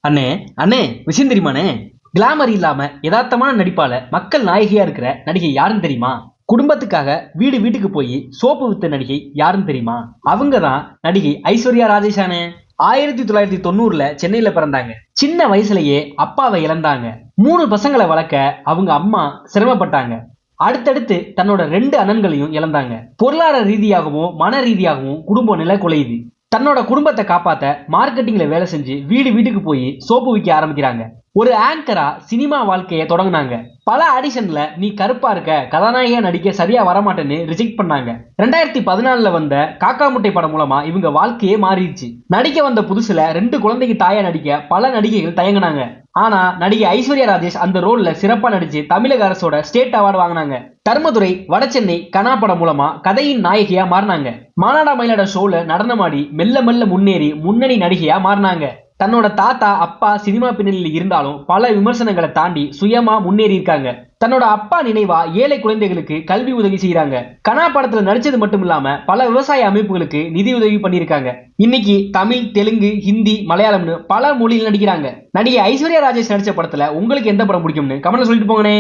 அண்ணே அண்ணே விஷயம் தெரியுமாண்ணே? கிளாமர் இல்லாம யதார்த்தமான நடிப்பால மக்கள் நாயகியா இருக்கிற நடிகை யாருன்னு தெரியுமா? குடும்பத்துக்காக வீடு வீட்டுக்கு போய் சோப்பு வித்த நடிகை யாருன்னு தெரியுமா? அவங்க தான் நடிகை ஐஸ்வர்யா ராஜேஷானே. 1990ல சென்னையில பிறந்தாங்க. சின்ன வயசுலயே அப்பாவை இழந்தாங்க. 3 பசங்களை வளர்க்க அவங்க அம்மா சிரமப்பட்டாங்க. அடுத்தடுத்து தன்னோட 2 அண்ணன்களையும் இழந்தாங்க. பொருளாதார ரீதியாகவும் மன ரீதியாகவும் குடும்பம் நிலை குலையுது. தன்னோட குடும்பத்தை காப்பாத்த மார்க்கெட்டிங்ல வேலை செஞ்சு வீடு வீட்டுக்கு போய் சோப்பு விற்க ஆரம்பிக்கிறாங்க. ஒரு ஆங்கரா சினிமா வாழ்க்கையை தொடங்கினாங்க. பல ஆடிஷன்ல நீ கருப்பா இருக்க, கதாநாயகியா நடிக்க சரியா வரமாட்டேன்னு ரிஜெக்ட் பண்ணாங்க. 2014ல வந்த காக்கா முட்டை படம் மூலமா இவங்க வாழ்க்கையே மாறிடுச்சு. நடிக்க வந்த புதுசுல 2 குழந்தைக்கு தாயா நடிக்க பல நடிகைகள் தயங்கினாங்க. ஆனா நடிகை ஐஸ்வர்யா ராஜேஷ் அந்த ரோல்ல சிறப்பா நடிச்சு தமிழக அரசோட ஸ்டேட் அவார்டு வாங்கினாங்க. தர்மதுரை, வடசென்னை, கனா படம் மூலமா கதையின் நாயகியா மாறினாங்க. மானாடா மயிலாட ஷோல நடனமாடி மெல்ல மெல்ல முன்னேறி முன்னணி நடிகையா மாறினாங்க. தன்னோட தாத்தா அப்பா சினிமா பின்னணியில் இருந்தாலும் பல விமர்சனங்களை தாண்டி சுயமா முன்னேறி இருக்காங்க. தன்னோட அப்பா நினைவா ஏழை குழந்தைகளுக்கு கல்வி உதவி செய்யறாங்க. கனா படத்துல நடிச்சது மட்டும் இல்லாம பல விவசாய அமைப்புகளுக்கு நிதி உதவி பண்ணிருக்காங்க. இன்னைக்கு தமிழ், தெலுங்கு, ஹிந்தி, மலையாளம்னு பல மொழியில் நடிக்கிறாங்க. நடிகை ஐஸ்வர்யா ராஜேஷ் நடிச்ச படத்துல உங்களுக்கு எந்த படம் பிடிக்கும்னு கமெண்ட்ல சொல்லிட்டு போங்கனே.